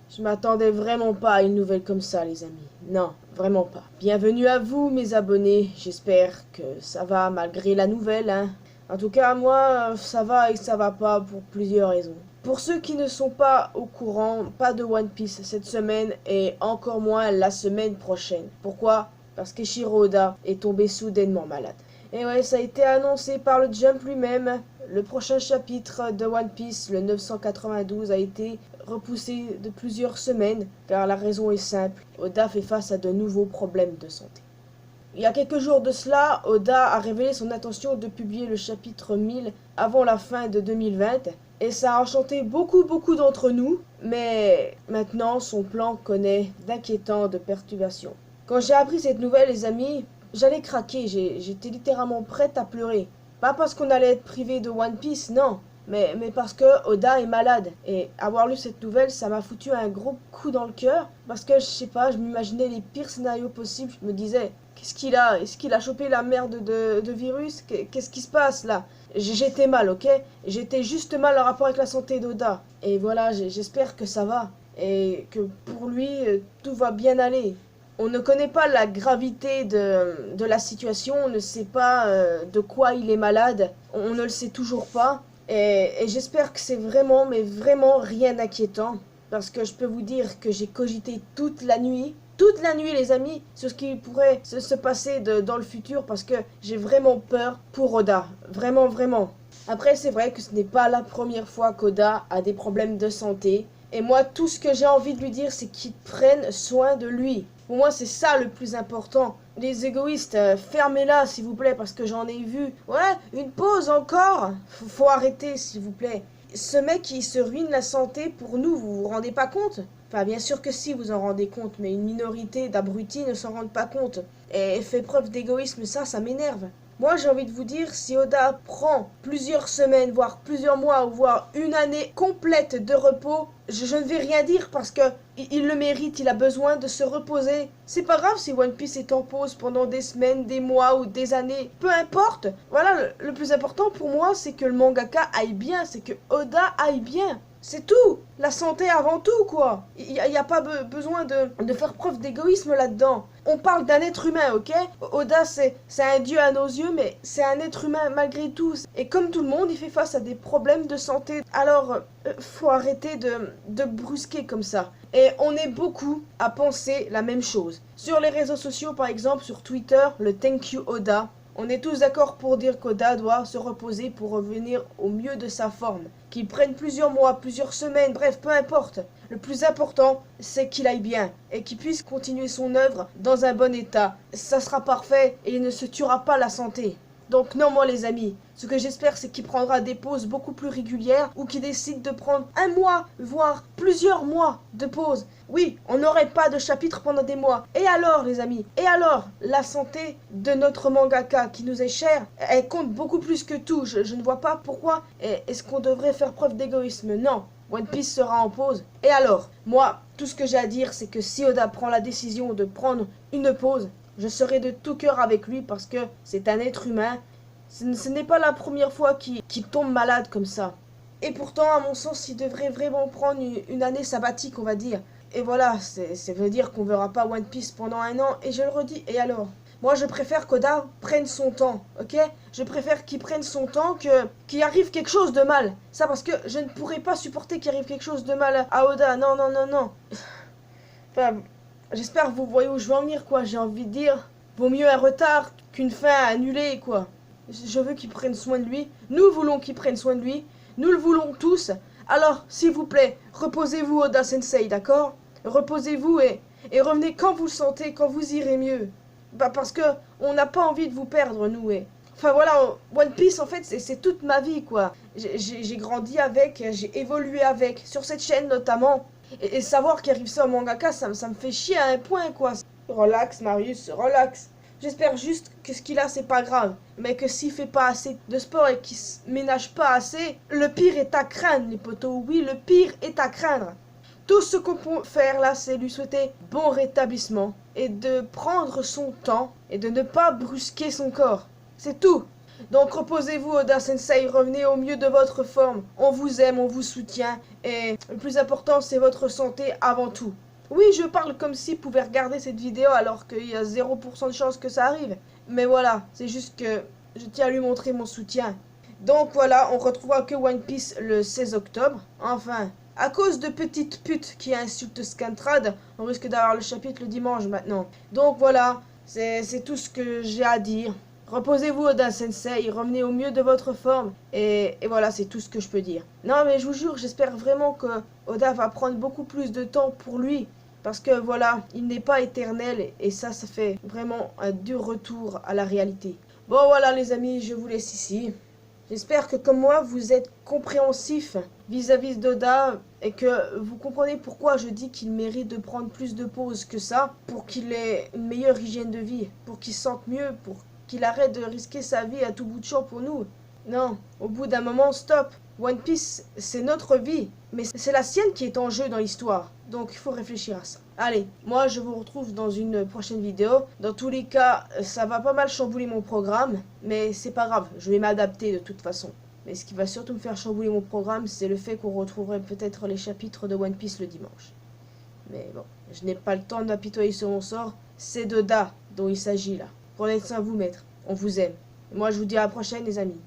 Je m'attendais vraiment pas à une nouvelle comme ça, les amis. Non, vraiment pas. Bienvenue à vous, mes abonnés. J'espère que ça va malgré la nouvelle, hein. En tout cas, moi, ça va et ça va pas pour plusieurs raisons. Pour ceux qui ne sont pas au courant, pas de One Piece cette semaine et encore moins la semaine prochaine. Pourquoi? Parce qu'Eiichiro Oda est tombé soudainement malade. Et ouais, ça a été annoncé par le Jump lui-même. Le prochain chapitre de One Piece, le 992, a été repoussé de plusieurs semaines, car la raison est simple, Oda fait face à de nouveaux problèmes de santé. Il y a quelques jours de cela, Oda a révélé son intention de publier le chapitre 1000 avant la fin de 2020, et ça a enchanté beaucoup d'entre nous, mais maintenant son plan connaît d'inquiétantes perturbations. Quand j'ai appris cette nouvelle, les amis, j'allais craquer, j'étais littéralement prête à pleurer. Pas parce qu'on allait être privé de One Piece, non, mais parce que Oda est malade. Et avoir lu cette nouvelle, ça m'a foutu un gros coup dans le cœur, parce que je sais pas, je m'imaginais les pires scénarios possibles. Je me disais, qu'est-ce qu'il a? Est-ce qu'il a chopé la merde de virus? Qu'est-ce qui se passe là? J'étais mal, ok? J'étais juste mal en rapport avec la santé d'Oda. Et voilà, j'espère que ça va. Et que pour lui, tout va bien aller. On ne connaît pas la gravité de la situation, on ne sait pas de quoi il est malade, on ne le sait toujours pas. Et j'espère que c'est vraiment, mais vraiment rien d'inquiétant. Parce que je peux vous dire que j'ai cogité toute la nuit les amis, sur ce qui pourrait se passer dans le futur. Parce que j'ai vraiment peur pour Oda, vraiment. Après, c'est vrai que ce n'est pas la première fois qu'Oda a des problèmes de santé. Et moi, tout ce que j'ai envie de lui dire, c'est qu'il prenne soin de lui. Pour moi, c'est ça le plus important. Les égoïstes, fermez-la, s'il vous plaît, parce que j'en ai vu. Ouais, une pause encore. Faut arrêter, s'il vous plaît. Ce mec, il se ruine la santé pour nous, vous vous rendez pas compte? Enfin, bien sûr que si, vous en rendez compte, mais une minorité d'abrutis ne s'en rendent pas compte. Et fait preuve d'égoïsme, ça m'énerve. Moi, j'ai envie de vous dire, si Oda prend plusieurs semaines, voire plusieurs mois, voire une année complète de repos, je ne vais rien dire parce que il le mérite, il a besoin de se reposer. C'est pas grave si One Piece est en pause pendant des semaines, des mois ou des années. Peu importe. Voilà, le plus important pour moi, c'est que le mangaka aille bien, c'est que Oda aille bien. C'est tout. La santé avant tout, quoi. Il n'y a pas besoin de faire preuve d'égoïsme là-dedans. On parle d'un être humain, ok? Oda, c'est un dieu à nos yeux, mais c'est un être humain malgré tout. Et comme tout le monde, il fait face à des problèmes de santé. Alors, faut arrêter de brusquer comme ça. Et on est beaucoup à penser la même chose. Sur les réseaux sociaux, par exemple, sur Twitter, le Thank You Oda, on est tous d'accord pour dire qu'Oda doit se reposer pour revenir au mieux de sa forme. Qu'il prenne plusieurs mois, plusieurs semaines, bref, peu importe. Le plus important, c'est qu'il aille bien et qu'il puisse continuer son œuvre dans un bon état. Ça sera parfait et il ne se tuera pas la santé. Donc non, moi les amis, ce que j'espère c'est qu'il prendra des pauses beaucoup plus régulières ou qu'il décide de prendre un mois, voire plusieurs mois de pause. Oui, on n'aurait pas de chapitre pendant des mois. Et alors les amis, et alors la santé de notre mangaka qui nous est chère, elle compte beaucoup plus que tout. Je ne vois pas pourquoi est-ce qu'on devrait faire preuve d'égoïsme. Non, One Piece sera en pause. Et alors, moi, tout ce que j'ai à dire c'est que si Oda prend la décision de prendre une pause, je serai de tout cœur avec lui parce que c'est un être humain. Ce n'est pas la première fois qu'il tombe malade comme ça. Et pourtant, à mon sens, il devrait vraiment prendre une année sabbatique, on va dire. Et voilà, ça veut dire qu'on verra pas One Piece pendant un an. Et je le redis, et alors? Moi, je préfère qu'Oda prenne son temps, ok? Je préfère qu'il prenne son temps qu'il arrive quelque chose de mal. Ça parce que je ne pourrais pas supporter qu'il arrive quelque chose de mal à Oda. Non. Enfin, j'espère que vous voyez où je veux en venir, quoi. J'ai envie de dire, vaut mieux un retard qu'une fin annulée, quoi. Je veux qu'il prenne soin de lui. Nous voulons qu'il prenne soin de lui. Nous le voulons tous. Alors, s'il vous plaît, reposez-vous, Oda Sensei, d'accord? Reposez-vous et revenez quand vous le sentez, quand vous irez mieux. Bah parce que on n'a pas envie de vous perdre, nous, Enfin voilà, One Piece, en fait, c'est toute ma vie, quoi. J'ai grandi avec, j'ai évolué avec, sur cette chaîne notamment. Et savoir qu'il arrive ça au mangaka, ça me fait chier à un point, quoi. Relax, Marius, relax. J'espère juste que ce qu'il a, c'est pas grave. Mais que s'il fait pas assez de sport et qu'il se ménage pas assez, le pire est à craindre, les potos. Oui, le pire est à craindre. Tout ce qu'on peut faire là, c'est lui souhaiter bon rétablissement et de prendre son temps et de ne pas brusquer son corps. C'est tout. Donc reposez-vous, Oda Sensei, revenez au mieux de votre forme. On vous aime, on vous soutient, et le plus important, c'est votre santé avant tout. Oui, je parle comme s'il pouvait regarder cette vidéo alors qu'il y a 0% de chance que ça arrive. Mais voilà, c'est juste que je tiens à lui montrer mon soutien. Donc voilà, on retrouvera que One Piece le 16 octobre. Enfin, à cause de petites putes qui insultent Scantrad, on risque d'avoir le chapitre le dimanche maintenant. Donc voilà, c'est tout ce que j'ai à dire. Reposez-vous, Oda Sensei, revenez au mieux de votre forme. Et voilà, c'est tout ce que je peux dire. Non, mais je vous jure, j'espère vraiment que Oda va prendre beaucoup plus de temps pour lui. Parce que voilà, il n'est pas éternel et ça fait vraiment un dur retour à la réalité. Bon voilà les amis, je vous laisse ici. J'espère que comme moi, vous êtes compréhensif vis-à-vis d'Oda et que vous comprenez pourquoi je dis qu'il mérite de prendre plus de pauses que ça pour qu'il ait une meilleure hygiène de vie, pour qu'il se sente mieux, pour qu'il arrête de risquer sa vie à tout bout de champ pour nous. Non, au bout d'un moment, stop. One Piece, c'est notre vie, mais c'est la sienne qui est en jeu dans l'histoire. Donc il faut réfléchir à ça. Allez, moi je vous retrouve dans une prochaine vidéo. Dans tous les cas, ça va pas mal chambouler mon programme, mais c'est pas grave, je vais m'adapter de toute façon. Mais ce qui va surtout me faire chambouler mon programme, c'est le fait qu'on retrouverait peut-être les chapitres de One Piece le dimanche. Mais bon, je n'ai pas le temps de m'apitoyer sur mon sort. C'est d'Oda dont il s'agit là. Prenez soin de vous, maître. On vous aime. Et moi je vous dis à la prochaine les amis.